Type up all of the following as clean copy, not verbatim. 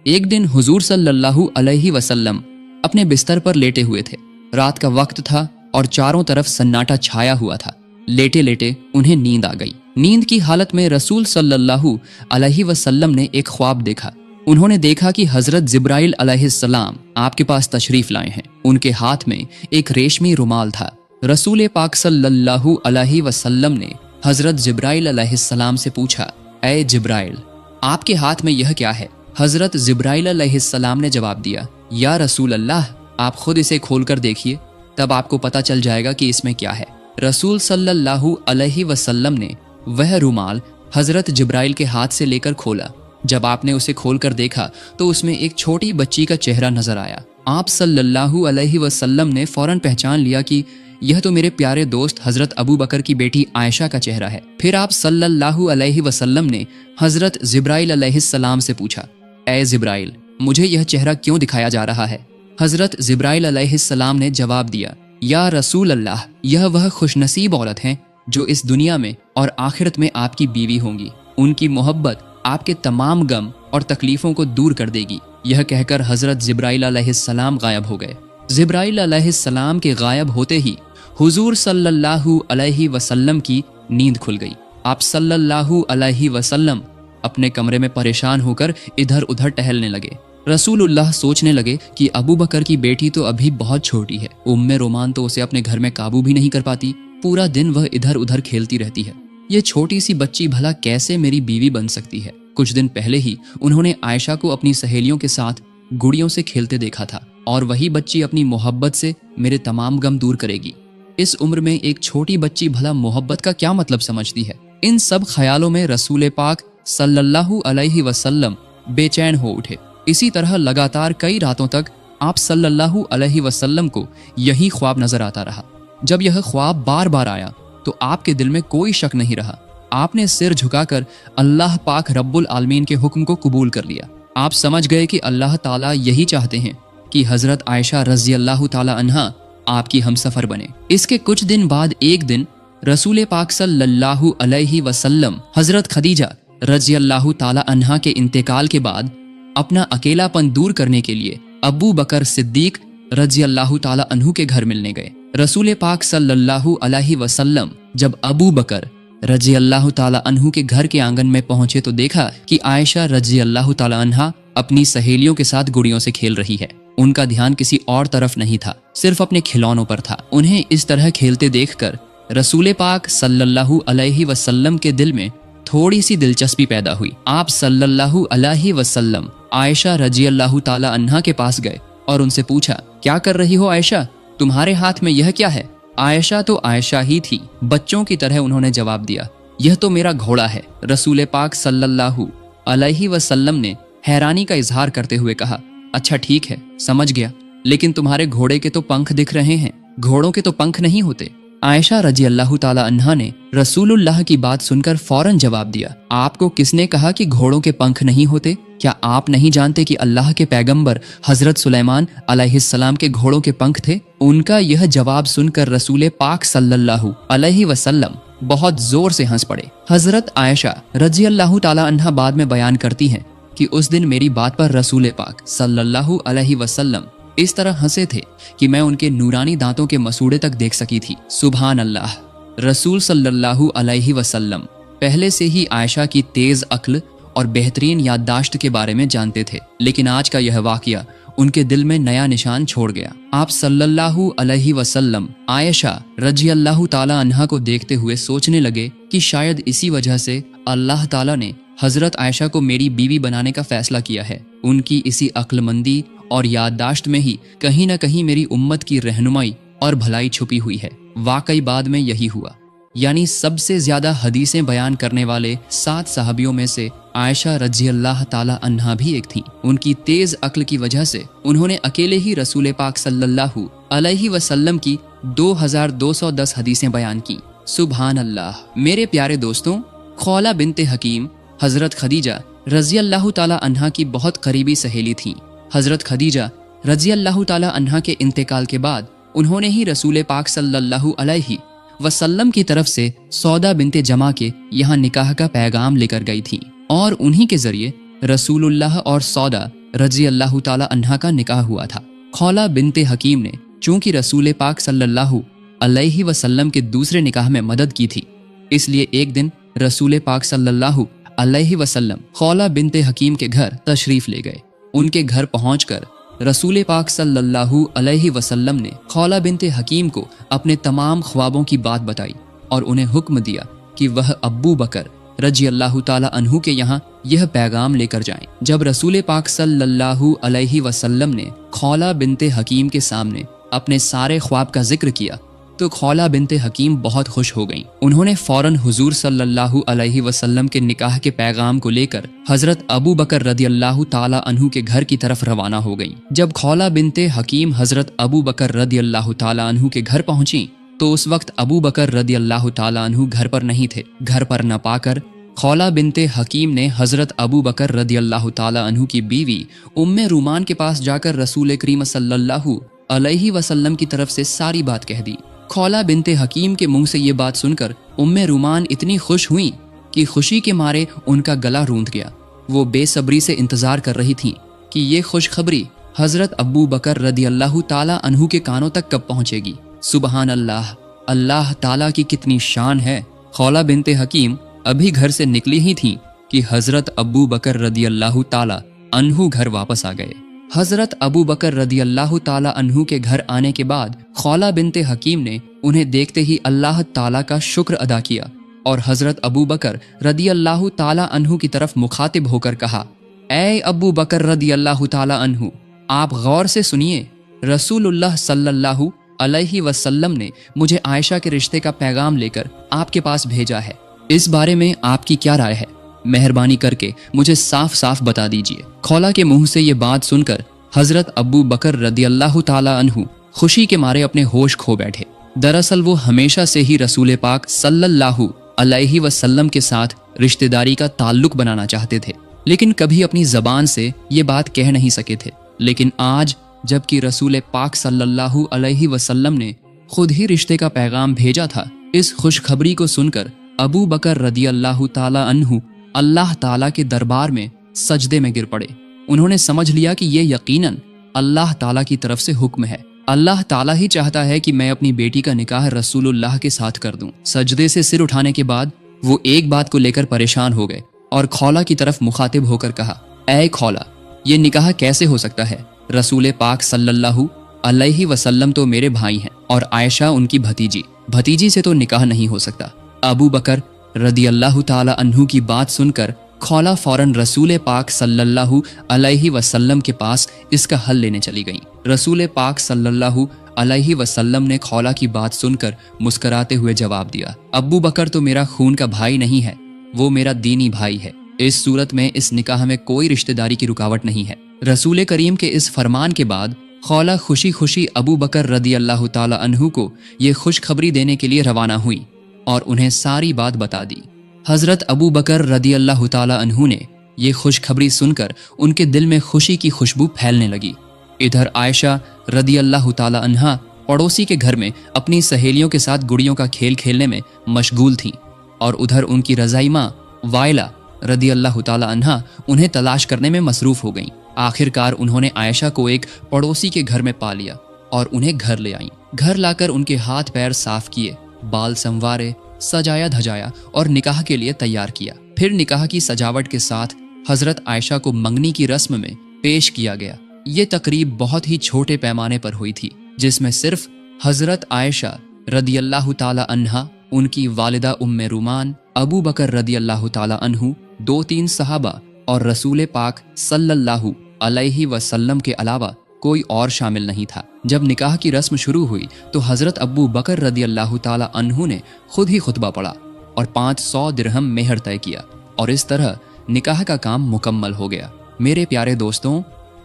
एक दिन हुजूर सल्लल्लाहु अलैहि वसल्लम अपने बिस्तर पर लेटे हुए थे। रात का वक्त था और चारों तरफ सन्नाटा छाया हुआ था। लेटे लेटे उन्हें नींद आ गई। नींद की हालत में रसूल सल्लल्लाहु अलैहि वसल्लम ने एक ख्वाब देखा। उन्होंने देखा कि हजरत जिब्राइल अलैहिस्सलाम आपके पास तशरीफ लाए हैं। उनके हाथ में एक रेशमी रुमाल था। रसूल पाक सल्लल्लाहु अलैहि वसल्लम ने हजरत जिब्राइल अलैहिस्सलाम से पूछा, ऐ जिब्राइल, आपके हाथ में यह क्या है? हजरत जिब्राइल अलैहिस्सलाम ने जवाब दिया, या रसूल अल्लाह, आप खुद इसे खोलकर देखिए, तब आपको पता चल जाएगा कि इसमें क्या है। रसूल सल्लल्लाहु अलैहि वसल्लम ने वह रुमाल हजरत जिब्राइल के हाथ से लेकर खोला। जब आपने उसे खोलकर देखा तो उसमें एक छोटी बच्ची का चेहरा नजर आया। आप सल्लल्लाहु अलैहि वसल्लम ने फौरन पहचान लिया कि यह तो मेरे प्यारे दोस्त हजरत अबू बकर की बेटी आयशा का चेहरा है। फिर आप सल्लल्लाहु अलैहि वसल्लम ने हजरत जिब्राइल अलैहिस्सलाम से पूछा, ऐ जिब्राइल, मुझे यह चेहरा क्यों दिखाया जा रहा है? हजरत जिब्राइल अलैहिस्सलाम ने जवाब दिया, या रसूल अल्लाह, यह वह खुशनसीब औरत हैं जो इस दुनिया में और आखिरत में आपकी बीवी होंगी। उनकी मोहब्बत आपके तमाम गम और तकलीफों को दूर कर देगी। यह कहकर हजरत जिब्राइल अलैहिस्सलाम गायब हो गए। जिब्राइल अलैहिस्सलाम के गायब होते ही हुजूर सल्लल्लाहु अलैहि वसल्लम की नींद खुल गई। आप सल्लल्लाहु अलैहि वसल्लम अपने कमरे में परेशान होकर इधर उधर टहलने लगे। रसूलुल्लाह सोचने लगे कि अबू बकर की बेटी तो अभी बहुत छोटी है। उम्मे रोमान तो उसे अपने घर में काबू भी नहीं कर पाती। पूरा दिन वह इधर उधर खेलती रहती है। ये छोटी सी बच्ची भला कैसे मेरी बीवी बन सकती है? कुछ दिन पहले ही उन्होंने आयशा को अपनी सहेलियों के साथ गुड़ियों से खेलते देखा था और वही बच्ची अपनी मोहब्बत से मेरे तमाम गम दूर करेगी। इस उम्र में एक छोटी बच्ची भला मोहब्बत का क्या मतलब समझती है? इन सब ख्यालों में रसूल पाक सल्लल्लाहु अलैहि वसल्लम बेचैन हो उठे। इसी तरह लगातार कई रातों तक आप सल्लल्लाहु अलैहि वसल्लम को यही ख्वाब नजर आता रहा। जब यह ख्वाब बार बार आया तो आपके दिल में कोई शक नहीं रहा। आपने सिर झुकाकर अल्लाह पाक रब्बुल आलमीन के हुक्म को कबूल कर लिया। आप समझ गए कि अल्लाह ताला यही चाहते हैं कि हजरत आयशा रज़ी अल्लाह ताला अन्हा आपकी हमसफर बने। इसके कुछ दिन बाद एक दिन रसूल पाक सल्लल्लाहु अलैहि वसल्लम हजरत खदीजा रज़ी अल्लाह ताला अन्हा के इंतकाल के बाद अपना अकेलापन दूर करने के लिए अबू बकर सिद्दीक रज़ी अल्लाह ताला अन्हु के घर मिलने गए। रसूल पाक सल्लल्लाहु अलैहि वसल्लम जब अबू बकर रज़ी अल्लाह ताला अन्हु के घर के आंगन में पहुंचे तो देखा कि आयशा रज़ी अल्लाह ताला अन्हा अपनी सहेलियों के साथ गुड़ियों से खेल रही है। उनका ध्यान किसी और तरफ नहीं था, सिर्फ अपने खिलौनों पर था। उन्हें इस तरह खेलते देखकर रसूल पाक सल्लल्लाहु अलैहि वसल्लम के दिल में थोड़ी सी दिलचस्पी पैदा हुई। आप सल्लल्लाहु अलैहि वसल्लम आयशा रज़ी अल्लाह ताला अन्हा के पास गए और उनसे पूछा, क्या कर रही हो आयशा? तुम्हारे हाथ में यह क्या है? आयशा तो आयशा ही थी। बच्चों की तरह उन्होंने जवाब दिया, यह तो मेरा घोड़ा है। रसूल पाक सल्लल्लाहु अलैहि वसल्लम ने हैरानी का इजहार करते हुए कहा, अच्छा ठीक है, समझ गया, लेकिन तुम्हारे घोड़े के तो पंख दिख रहे हैं, घोड़ों के तो पंख नहीं होते। आयशा रज़ी अल्लाह ताला अन्हा ने रसूलुल्लाह की बात सुनकर फौरन जवाब दिया, आपको किसने कहा कि घोड़ों के पंख नहीं होते? क्या आप नहीं जानते कि अल्लाह के पैगंबर हजरत सुलेमान अलैहिस्सलाम के घोड़ों के पंख थे? उनका यह जवाब सुनकर रसूल पाक सल्लल्लाहु अलैहि वसल्लम बहुत जोर से हंस पड़े। हजरत आयशा रज़ी अल्लाह ताला अन्हा बाद में बयान करती हैं कि उस दिन मेरी बात पर रसूल पाक सल्लल्लाहु अलैहि वसल्लम इस तरह हंसे थे कि मैं उनके नूरानी दांतों के मसूड़े तक देख सकी थी। सुभान अल्लाह। रसूल सल्लल्लाहु अलैहि वसल्लम पहले से ही आयशा की तेज अक्ल और बेहतरीन याददाश्त के बारे में जानते थे, लेकिन आज का यह वाकया उनके दिल में नया निशान छोड़ गया। आप सल्लल्लाहु अलैहि वसल्लम आयशा रज़ी अल्लाह ताला अन्हा को देखते हुए सोचने लगे कि शायद इसी वजह से अल्लाह ताला ने हजरत आयशा को मेरी बीवी बनाने का फैसला किया है। उनकी इसी अक्लमंदी और याददाश्त में ही कहीं न कहीं मेरी उम्मत की रहनुमाई और भलाई छुपी हुई है। वाकई बाद में यही हुआ, यानी सबसे ज्यादा हदीसें बयान करने वाले 7 सहाबियों में से आयशा रज़ी अल्लाह ताला अन्हा भी एक थी। उनकी तेज अक्ल की वजह से उन्होंने अकेले ही रसूल पाक सल्लल्लाहु अलैहि वसल्लम की 2210 हदीसें बयान की। सुभान अल्लाह। मेरे प्यारे दोस्तों, खौला बिनते हकीम हजरत खदीजा रज़ी अल्लाह ताला अन्हा की बहुत करीबी सहेली थीं। हजरत खदीजा रज़ी अल्लाह ताला अन्हा के इंतकाल के बाद उन्होंने ही रसूल पाक सल्लल्लाहु अलैहि वसल्लम की तरफ से सौदा बिनते जमा के यहाँ निकाह का पैगाम लेकर गई थी और उन्हीं के जरिए रसूलुल्लाह और सौदा रजी अल्लाह ताला अन्हा का निकाह हुआ था। खौला बिनते हकीम ने चूंकि रसूल पाक सल्लल्लाहु अलैहि वसल्लम के दूसरे निकाह में मदद की थी, इसलिए एक दिन रसूल पाक सल्लल्लाहु अलैहि वसल्लम खौला बिनते हकीम के घर तशरीफ ले गए। उनके घर पहुंचकर रसूल पाक सल्लल्लाहु अलैहि वसल्लम ने खौला बिनते हकीम को अपने तमाम ख्वाबों की बात बताई और उन्हें हुक्म दिया कि वह अब्बू बकर रजी अल्लाह ताला अन्हु के यहाँ यह पैगाम लेकर जाएं। जब रसूल पाक सल्लल्लाहु अलैहि वसल्लम ने खौला बिनते हकीम के सामने अपने सारे ख्वाब का जिक्र किया तो खौला बिनते हकीम बहुत खुश हो गईं। उन्होंने फौरन हुजूर सल्लल्लाहु अलैहि वसल्लम के निकाह के पैगाम को लेकर हजरत अबू बकर रदी अल्लाह ताला अन्हु के घर की तरफ रवाना हो गईं। जब खौला बिनते हकीम हजरत अबू बकर रदी अल्लाह ताला अन्हु के घर पहुंची तो उस वक्त अबू बकर रदी अल्लाह ताला अन्हु घर पर नहीं थे। घर पर न पाकर खौला बिनते हकीम ने हजरत अबू बकर रदी अल्लाह ताला अन्हु की बीवी उम्मे रूमान के पास जाकर रसूल करीम सल्लल्लाहु अलैहि वसल्लम की तरफ से सारी बात कह दी। खौला बिनते हकीम के मुंह से ये बात सुनकर उम्मे रूमान इतनी खुश हुई कि खुशी के मारे उनका गला रूंध गया। वो बेसब्री से इंतजार कर रही थीं कि ये खुशखबरी हजरत अबू बकर रदी अल्लाह ताला अन्हु के कानों तक कब पहुंचेगी। सुबहान अल्लाह, अल्लाह ताला की कितनी शान है। खौला बिनते हकीम अभी घर से निकली ही थीं कि हजरत अबू बकर रदी अल्लाह ताला अन्हु घर वापस आ गए। हजरत अबू बकर रदी अल्लाह ताला अन्हु के घर आने के बाद खौला बिनते हकीम ने उन्हें देखते ही अल्लाह ताला का शुक्र अदा किया और हजरत अबू बकर रदी अल्लाह ताला अन्हु की तरफ मुखातिब होकर कहा, ऐ अबू बकर रदी अल्लाह ताला अन्हु, आप गौर से सुनिए। रसूलुल्लाह सल्लल्लाहु अलैहि वसल्लम ने मुझे आयशा के रिश्ते का पैगाम लेकर आपके पास भेजा है। इस बारे में आपकी क्या राय है? मेहरबानी करके मुझे साफ साफ बता दीजिए। खौला के मुंह से ये बात सुनकर हजरत अबू बकर रदी अल्लाह ताला अन्हु खुशी के मारे अपने होश खो बैठे। दरअसल वो हमेशा से ही रसूल पाक सल्लल्लाहु अलैहि वसल्लम के साथ रिश्तेदारी का ताल्लुक बनाना चाहते थे, लेकिन कभी अपनी जबान से ये बात कह नहीं सके थे। लेकिन आज जबकि रसूल पाक सल्लल्लाहु अलैहि वसल्लम ने खुद ही रिश्ते का पैगाम भेजा था, इस खुशखबरी को सुनकर अबू बकर रदी अल्लाह ताला अन्हु अल्लाह ताला के दरबार में सजदे में गिर पड़े। उन्होंने समझ लिया कि ये यकीनन अल्लाह ताला की तरफ से हुक्म है। अल्लाह ताला ही चाहता है कि मैं अपनी बेटी का निकाह रसूलुल्लाह के साथ कर दूं। सजदे से सिर उठाने के बाद वो एक बात को लेकर परेशान हो गए और खौला की तरफ मुखातिब होकर कहा, ऐ खौला, ये निकाह कैसे हो सकता है? रसूल पाक सल्लल्लाहु अलैहि वसल्लम तो मेरे भाई हैं और आयशा उनकी भतीजी से तो निकाह नहीं हो सकता। अबू बकर रदी अल्लाह ताला अन्हु की बात सुनकर खौला फौरन रसूल पाक सल्लल्लाहु अलैहि वसल्लम के पास इसका हल लेने चली गईं। रसूल पाक सल्लल्लाहु अलैहि वसल्लम ने खौला की बात सुनकर मुस्कुराते हुए जवाब दिया, अब्बू बकर तो मेरा खून का भाई नहीं है, वो मेरा दीनी भाई है। इस सूरत में इस निकाह में कोई रिश्तेदारी की रुकावट नहीं है। रसूल करीम के इस फरमान के बाद खौला खुशी खुशी अबू बकर रदी अल्लाह ताला अन्हु को ये खुशखबरी देने के लिए रवाना हुई और उन्हें सारी बात बता दी। हजरत अबू बकर रदी अल्लाह ताला अन्हु ने ये खुशखबरी सुनकर उनके दिल में खुशी की खुशबू फैलने लगी। इधर आयशा रदी अल्लाह ताला अन्हा पड़ोसी के घर में अपनी सहेलियों के साथ गुड़ियों का खेल खेलने में मशगूल थीं और उधर उनकी रज़ाई माँ वाइला रदी अल्लाह ताला अन्हा उन्हें तलाश करने में मसरूफ हो गईं। आखिरकार उन्होंने आयशा को एक पड़ोसी के घर में पा लिया और उन्हें घर ले आईं। घर लाकर उनके हाथ पैर साफ किए, बाल संवारे, सजाया धजाया और निकाह के लिए तैयार किया। फिर निकाह की सजावट के साथ हजरत आयशा को मंगनी की रस्म में पेश किया गया। ये तकरीब बहुत ही छोटे पैमाने पर हुई थी, जिसमें सिर्फ हजरत आयशा रदी अल्लाह ताला अन्हा, उनकी वालिदा उम्मे रूमान, अबू बकर रदी अल्लाह ताला अन्हु, 2-3 सहाबा और रसूल पाक सल्लल्लाहु अलैहि वसल्लम के अलावा कोई और शामिल नहीं था। जब निकाह की रस्म शुरू हुई तो हजरत अबू बकर रदी अल्लाह ताला अन्हु ने खुद ही खुतबा पढ़ा और 500 दिरहम मेहर तय किया और इस तरह निकाह का काम मुकम्मल हो गया। मेरे प्यारे दोस्तों,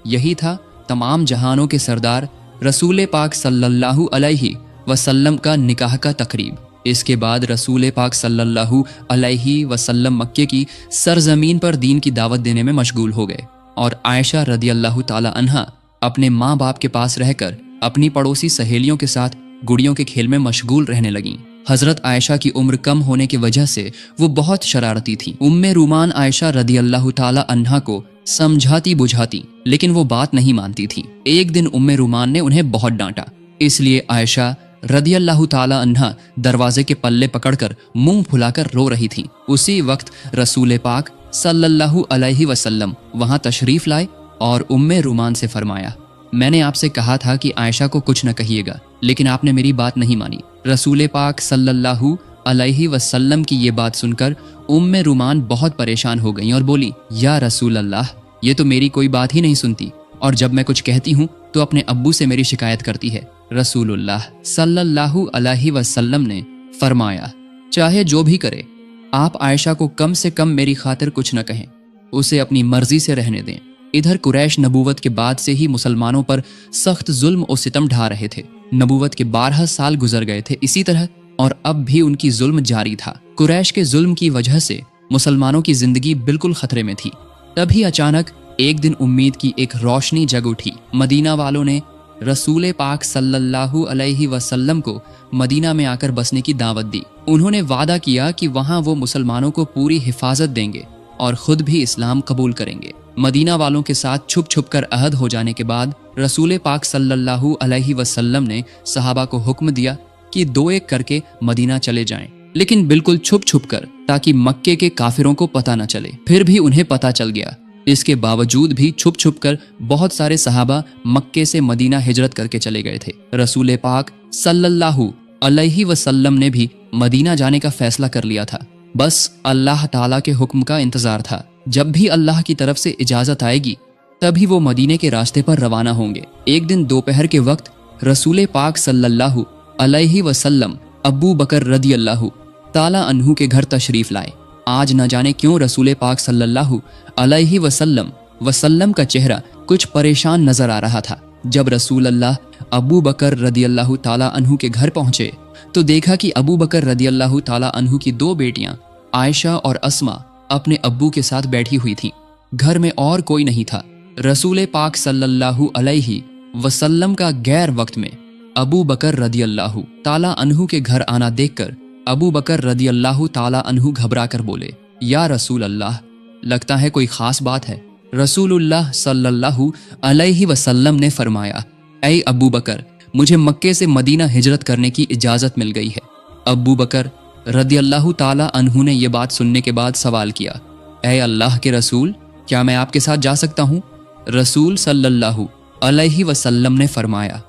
यही था तमाम जहानों के सरदार रसूल पाक सल्लल्लाहु अलैहि वसल्लम का निकाह का तकरीब। इसके बाद रसूल पाक सल्लल्लाहु अलैहि वसल्लम मक्के की सरजमीन पर दीन की दावत देने में मशगूल हो गए और आयशा रदी अल्लाह ताला अन्हा अपने माँ बाप के पास रहकर अपनी पड़ोसी सहेलियों के साथ गुड़ियों के खेल में मशगूल रहने लगीं। हजरत आयशा की उम्र कम होने की वजह से वो बहुत शरारती थी। उम्मे रूमान आयशा रदी अल्लाह ताला अन्हा को समझाती बुझाती, लेकिन वो बात नहीं मानती थी। एक दिन उम्मे रूमान ने उन्हें बहुत डांटा, इसलिए आयशा रदी अल्लाह ताला अन्हा दरवाजे के पल्ले पकड़कर मुंह फुलाकर रो रही थी। उसी वक्त रसूल पाक सल्लल्लाहु अलैहि वसल्लम वहां तशरीफ लाए और उम्मे रूमान से फरमाया, मैंने आपसे कहा था कि आयशा को कुछ न कहिएगा, लेकिन आपने मेरी बात नहीं मानी। रसूल पाक सल्लल्लाहु अलैहि वसल्लम की ये बात सुनकर उम्मे रूमान बहुत परेशान हो गईं और बोली, या रसूल अल्लाह, ये तो मेरी कोई बात ही नहीं सुनती, और जब मैं कुछ कहती हूँ तो अपने अब्बू से मेरी शिकायत करती है। रसूलुल्लाह सल्लल्लाहु अलैहि वसल्लम ने फरमाया, चाहे जो भी करे, आप आयशा को कम से कम मेरी खातिर कुछ न कहें, उसे अपनी मर्जी से रहने दें। इधर कुरैश नबूवत के बाद से ही मुसलमानों पर सख्त जुल्म और सितम ढा रहे थे। नबूवत के 12 साल गुजर गए थे इसी तरह, और अब भी उनकी जुल्म जारी था। कुरैश के जुल्म की वजह से मुसलमानों की जिंदगी बिल्कुल खतरे में थी। तभी अचानक एक दिन उम्मीद की एक रोशनी जग उठी। मदीना वालों ने रसूल पाक सल्लल्लाहु अलैहि वसल्लम को मदीना में आकर बसने की दावत दी। उन्होंने वादा किया कि वहां वो मुसलमानों को पूरी हिफाजत देंगे और खुद भी इस्लाम कबूल करेंगे। मदीना वालों के साथ छुप छुप कर अहद हो जाने के बाद रसूल पाक सल्लल्लाहु अलैहि वसल्लम ने सहाबा को हुक्म दिया कि 2-1 करके मदीना चले जाएं, लेकिन बिल्कुल छुप छुप कर, ताकि मक्के के काफिरों को पता न चले। फिर भी उन्हें पता चल गया। इसके बावजूद भी छुप छुप कर बहुत सारे सहाबा मक्के से मदीना हिजरत करके चले गए थे। रसूल पाक सल्लल्लाहु अलैहि वसल्लम ने भी मदीना जाने का फैसला कर लिया था। बस अल्लाह ताला के हुक्म का इंतजार था। जब भी अल्लाह की तरफ से इजाजत आएगी तभी वो मदीने के रास्ते पर रवाना होंगे। एक दिन दोपहर के वक्त रसूल पाक सल्लल्लाहु अलैहि वसल्लम अबू बकर रदी अल्लाह ताला अन्हु के घर तशरीफ लाए। आज न जाने क्यों रसूल पाक सल्लल्लाहु अलैहि वसल्लम का चेहरा कुछ परेशान नजर आ रहा था। जब रसूल अल्लाह अबू बकर रदी अल्लाह ताला अन्हु के घर पहुंचे तो देखा कि अबू बकर रदी अल्लाह ताला अन्हु की 2 बेटियां आयशा और अस्मा अपने अब्बू के साथ बैठी हुई थीं। घर में और कोई नहीं था। रसूल पाक सल्लल्लाहु अलैहि वसल्लम का गैर वक्त में अबू बकर रदी अल्लाह ताला अन्हु के घर आना देखकर अबू बकर रदी अल्लाह ताला अन्हु घबरा कर बोले, या रसूल अल्लाह, लगता है कोई खास बात है। रसूलुल्लाह सल्लल्लाहु अलैहि वसल्लम ने फरमाया, ऐ अबू बकर, मुझे मक्के से मदीना हिजरत करने की इजाजत मिल गई है। अबू बकर रदी अल्लाह ताला अन्हु ने यह बात सुनने के बाद सवाल किया, ऐ अल्लाह के रसूल, क्या मैं आपके साथ जा सकता हूँ? रसूल सल्लल्लाहु अलैहि वसल्लम ने फरमाया,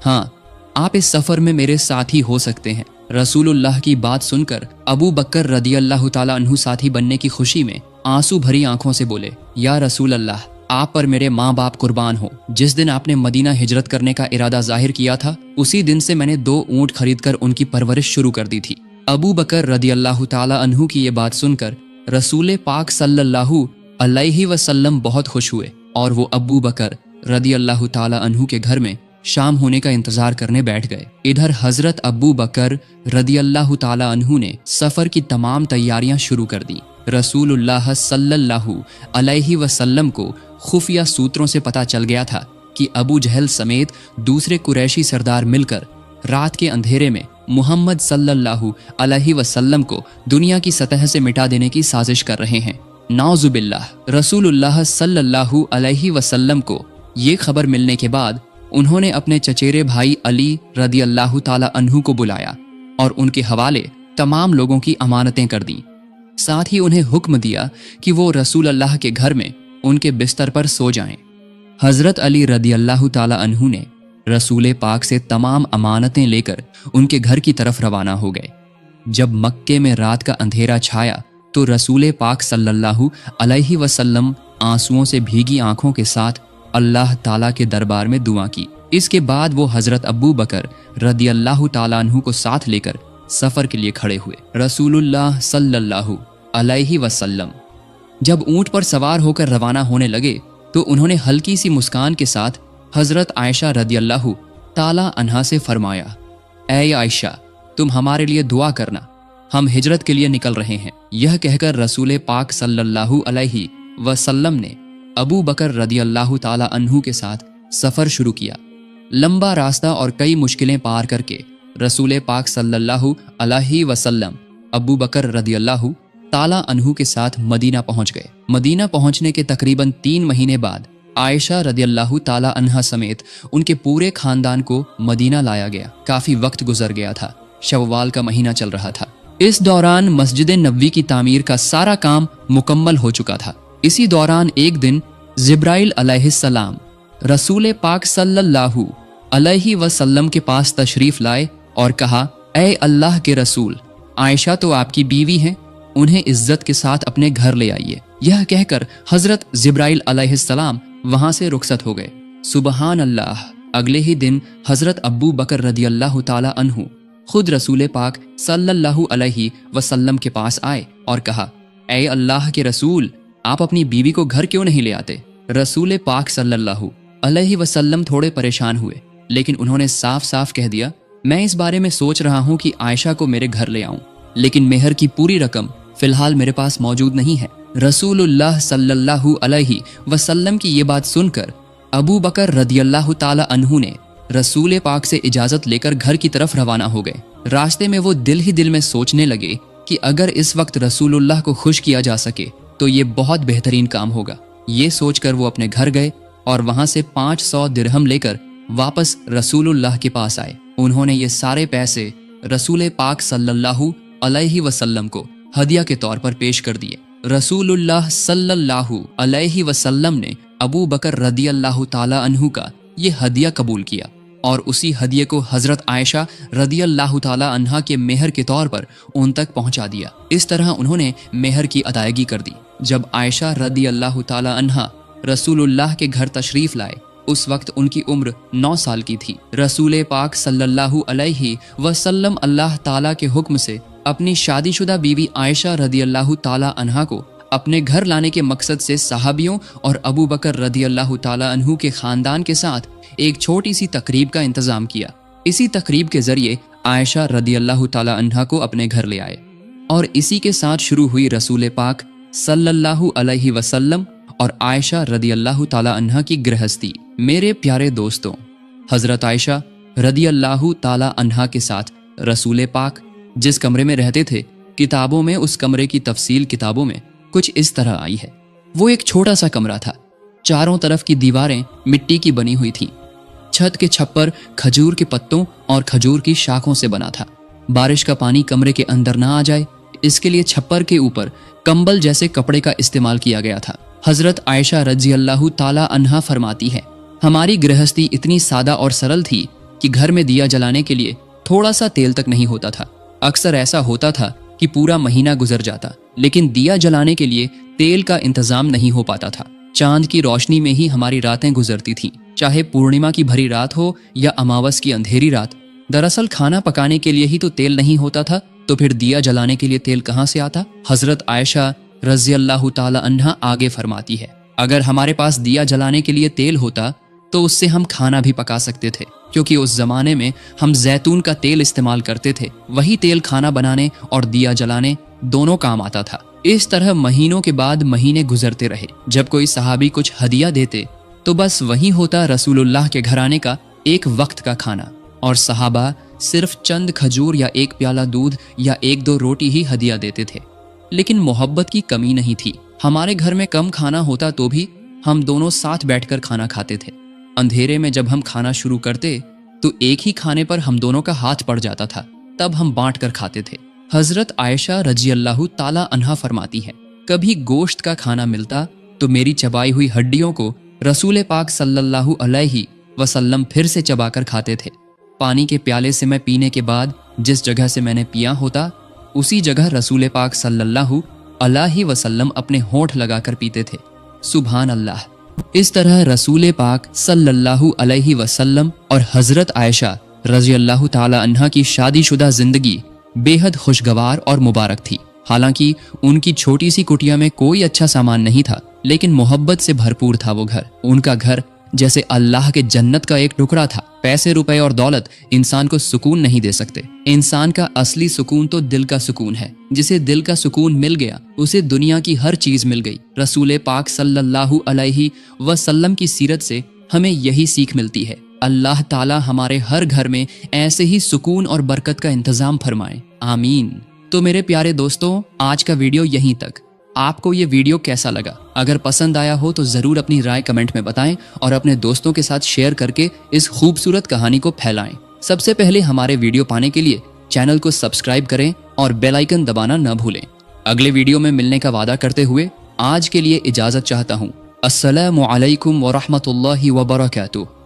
हाँ, आप इस सफर में मेरे साथी हो सकते हैं। रसूलुल्लाह की बात सुनकर अबू बकर रदी अल्लाह ताला अन्हु साथी बनने की खुशी में आंसू भरी आंखों से बोले, या रसूल अल्लाह, आप पर मेरे माँ बाप कुर्बान हो। जिस दिन आपने मदीना हिजरत करने का इरादा जाहिर किया था, उसी दिन से मैंने 2 ऊंट खरीदकर उनकी परवरिश शुरू कर दी थी। अबू बकर रदी अल्लाह ताला अन्हु की ये बात सुनकर रसूल पाक सल्लल्लाहु अलैहि वसल्लम बहुत खुश हुए और वो अबू बकर रदी अल्लाह ताला अन्हु के घर में शाम होने का इंतजार करने बैठ गए। इधर हजरत अबू बकर रदी अल्लाह ताला अन्हु ने सफर की तमाम तैयारियां शुरू कर दी। रसूलुल्लाह सल्लल्लाहु अलैहि वसल्लम को खुफिया सूत्रों से पता चल गया था कि अबू जहल समेत दूसरे कुरैशी सरदार मिलकर रात के अंधेरे में मुहम्मद सल्लल्लाहु अलैहि वसल्लम को दुनिया की सतह से मिटा देने की साजिश कर रहे हैं। नाउजुबिल्लाह। रसूलुल्लाह सल्लल्लाहु अलैहि वसल्लम को ये खबर मिलने के बाद उन्होंने अपने चचेरे भाई अली रदी अल्लाह ताला अन्हु को बुलाया और उनके हवाले तमाम लोगों की अमानतें कर दी। साथ ही उन्हें हुक्म दिया कि वो रसूल अल्लाह के घर में उनके बिस्तर पर सो जाएं। हजरत अली रदी अल्लाह ताला अन्हु ने रसूल पाक से तमाम अमानतें लेकर उनके घर की तरफ रवाना हो गए। जब मक्के में रात का अंधेरा छाया तो रसूल पाक सल्लल्लाहु अलैहि वसल्लम आंसुओं से भीगी आंखों के साथ अल्लाह ताला के दरबार में दुआ की। इसके बाद वो हजरत अबू बकर रदी अल्लाह ताला अन्हु को साथ लेकर सफर के लिए खड़े हुए। रसूलुल्लाह सल्लल्लाहु अलैहि वसल्लम जब ऊंट पर सवार होकर रवाना होने लगे तो उन्होंने हल्की सी मुस्कान के साथ हजरत आयशा रदी अल्लाह ताला अन्हा से फरमाया, ऐ आयशा, तुम हमारे लिए दुआ करना, हम हिजरत के लिए निकल रहे हैं। यह कहकर रसूल पाक सल्लल्लाहु अलैहि वसल्लम ने अबू बकर रदी अल्लाह ताला अन्हु के साथ सफर शुरू किया। लंबा रास्ता और कई मुश्किलें पार करके रसूल पाक सल्लल्लाहु अलैहि वसल्लम अबू बकर रदियल्लाहु ताला अन्हु के साथ मदीना पहुंच गए। मदीना पहुंचने के तकरीबन 3 महीने बाद आयशा रदियल्लाहु ताला अन्हा समेत उनके पूरे खानदान को मदीना लाया गया। काफी वक्त गुजर गया था, शव्वाल का महीना चल रहा था। इस दौरान मस्जिद नबवी की तामीर का सारा काम मुकम्मल हो चुका था। इसी दौरान एक दिन जिब्राइल अलैहिस्सलाम रसूल पाक सल्लल्लाहु अलैहि वसल्लम के पास तशरीफ लाए और कहा, ऐ अल्लाह के रसूल, आयशा तो आपकी बीवी हैं, उन्हें इज्जत के साथ अपने घर ले आइए। यह कहकर हजरत जिब्राइल अलैहिस्सलाम वहां से रुखसत हो गए। सुबहान अल्लाह। अगले ही दिन हजरत अबू बकर रदियल्लाहु ताला अन्हु खुद रसूल पाक सल्लल्लाहु अलैहि वसल्लम के पास आए और कहा, ऐ अल्लाह के रसूल, आप अपनी बीवी को घर क्यों नहीं ले आते? रसूल पाक सल्लल्लाहु अलैहि वसल्लम थोड़े परेशान हुए, लेकिन उन्होंने साफ साफ कह दिया, मैं इस बारे में सोच रहा हूँ कि आयशा को मेरे घर ले आऊं, लेकिन मेहर की पूरी रकम फिलहाल मेरे पास मौजूद नहीं है। रसूलुल्लाह सल्लल्लाहु अलैहि वसल्लम की ये बात सुनकर अबू बकर रदियल्लाहु ताला अन्हु ने रसूल पाक से इजाजत लेकर घर की तरफ रवाना हो गए। रास्ते में वो दिल ही दिल में सोचने लगे कि अगर इस वक्त रसूलुल्लाह को खुश किया जा सके तो ये बहुत बेहतरीन काम होगा। ये सोचकर वो अपने घर गए और वहां से 500 दिरहम लेकर वापस रसूलुल्लाह के पास आए। उन्होंने ये सारे पैसे रसूल पाक सल्लल्लाहु अलैहि वसल्लम को हदिया के तौर पर पेश कर दिए। रसूलुल्लाह सल्लल्लाहु अलैहि वसल्लम ने अबू बकर रदियल्लाहु ताला अन्हु का ये हदिया कबूल किया और उसी हदिये को हजरत आयशा रदियल्लाहु ताला अन्हा के मेहर के तौर पर उन तक पहुंचा दिया। इस तरह उन्होंने मेहर की अदायगी कर दी। जब आयशा रदियल्लाहु ताला अन्हा रसूलुल्लाह के घर तशरीफ लाए, उस वक्त उनकी उम्र 9 साल की थी। रसूल पाक सल्लल्लाहु अलैहि वसल्लम अल्लाह ताला के हुक्म से अपनी शादीशुदा बीवी आयशा रदियल्लाहु ताला अन्हा को अपने घर लाने के मकसद से सहाबियों और अबू बकर रदियल्लाहु ताला अन्हु के खानदान के साथ एक छोटी सी तकरीब का इंतजाम किया। इसी तकरीब के जरिए आयशा रदियल्लाहु ताला अन्हा को अपने घर ले आए और इसी के साथ शुरू हुई रसूल पाक सल्लल्लाहु अलैहि वसल्लम और आयशा रदियल्लाहु ताला अन्हा की गृहस्थी। मेरे प्यारे दोस्तों, हजरत आयशा रदियल्लाहु ताला अन्हा के साथ रसूल पाक जिस कमरे में रहते थे, किताबों में उस कमरे की तफसील किताबों में कुछ इस तरह आई है। वो एक छोटा सा कमरा था। चारों तरफ की दीवारें मिट्टी की बनी हुई थीं। छत के छप्पर खजूर के पत्तों और खजूर की शाखों से बना था। बारिश का पानी कमरे के अंदर ना आ जाए, इसके लिए छप्पर के ऊपर कंबल जैसे कपड़े का इस्तेमाल किया गया था। हजरत आयशा रज़ियल्लाहु ताला अन्हा फरमाती है, हमारी गृहस्थी इतनी सादा और सरल थी कि घर में दिया जलाने के लिए थोड़ा सा तेल तक नहीं होता था। अक्सर ऐसा होता था कि पूरा महीना गुजर जाता, लेकिन दिया जलाने के लिए तेल का इंतजाम नहीं हो पाता था। चांद की रोशनी में ही हमारी रातें गुजरती थीं, चाहे पूर्णिमा की भरी रात हो या अमावस की अंधेरी रात। दरअसल खाना पकाने के लिए ही तो तेल नहीं होता था, तो फिर दिया जलाने के लिए तेल कहाँ से आता? हजरत आयशा रज़ियल्लाहु ताला अन्हा आगे फरमाती है, अगर हमारे पास दिया जलाने के लिए तेल होता तो उससे हम खाना भी पका सकते थे, क्योंकि उस जमाने में हम जैतून का तेल इस्तेमाल करते थे। वही तेल खाना बनाने और दिया जलाने दोनों काम आता था। इस तरह महीनों के बाद महीने गुजरते रहे। जब कोई सहाबी कुछ हदिया देते तो बस वही होता रसूलुल्लाह के घराने का एक वक्त का खाना, और सहाबा सिर्फ चंद खजूर या एक प्याला दूध या 1-2 रोटी ही हदिया देते थे। लेकिन मोहब्बत की कमी नहीं थी। हमारे घर में कम खाना होता तो भी हम दोनों साथ बैठकर खाना खाते थे। अंधेरे में जब हम खाना शुरू करते तो एक ही खाने पर हम दोनों का हाथ पड़ जाता था, तब हम बांट कर खाते थे। हजरत आयशा रज़ियल्लाहु ताला अन्हा फरमाती है, कभी गोश्त का खाना मिलता तो मेरी चबाई हुई हड्डियों को रसूल पाक सल्लल्लाहु अलैहि वसल्लम फिर से चबाकर खाते थे। पानी के प्याले से मैं पीने के बाद जिस जगह से मैंने पिया होता, उसी जगह रसूल पाक सल्लल्लाहु अलैहि वसल्लम अपने होंठ लगाकर पीते थे। सुभान अल्लाह। इस तरह रसूल पाक सल्लल्लाहु अलैहि वसल्लम और हजरत आयशा रज़ियल्लाहु ताला अन्हा की शादीशुदा जिंदगी बेहद खुशगवार और मुबारक थी। हालांकि उनकी छोटी सी कुटिया में कोई अच्छा सामान नहीं था, लेकिन मोहब्बत से भरपूर था वो घर। उनका घर जैसे अल्लाह के जन्नत का एक टुकड़ा था। पैसे रुपए और दौलत इंसान को सुकून नहीं दे सकते। इंसान का असली सुकून तो दिल का सुकून है। जिसे दिल का सुकून मिल गया उसे दुनिया की हर चीज मिल गई। रसूल पाक सल्लल्लाहु अलैहि वसल्लम की सीरत से हमें यही सीख मिलती है। اللہ تعالیٰ ہمارے ہر گھر میں ایسے ہی سکون اور برکت کا انتظام فرمائے، آمین۔ تو میرے پیارے دوستوں، آج کا ویڈیو یہیں تک۔ آپ کو یہ ویڈیو کیسا لگا؟ اگر پسند آیا ہو تو ضرور اپنی رائے کمنٹ میں بتائیں اور اپنے دوستوں کے ساتھ شیئر کر کے اس خوبصورت کہانی کو پھیلائیں۔ سب سے پہلے ہمارے ویڈیو پانے کے لیے چینل کو سبسکرائب کریں اور بیل آئیکن دبانا نہ بھولیں۔ اگلے ویڈیو میں ملنے کا وعدہ کرتے ہوئے آج کے لیے اجازت چاہتا ہوں۔ السلام علیکم ورحمۃ اللہ وبرکاتہ۔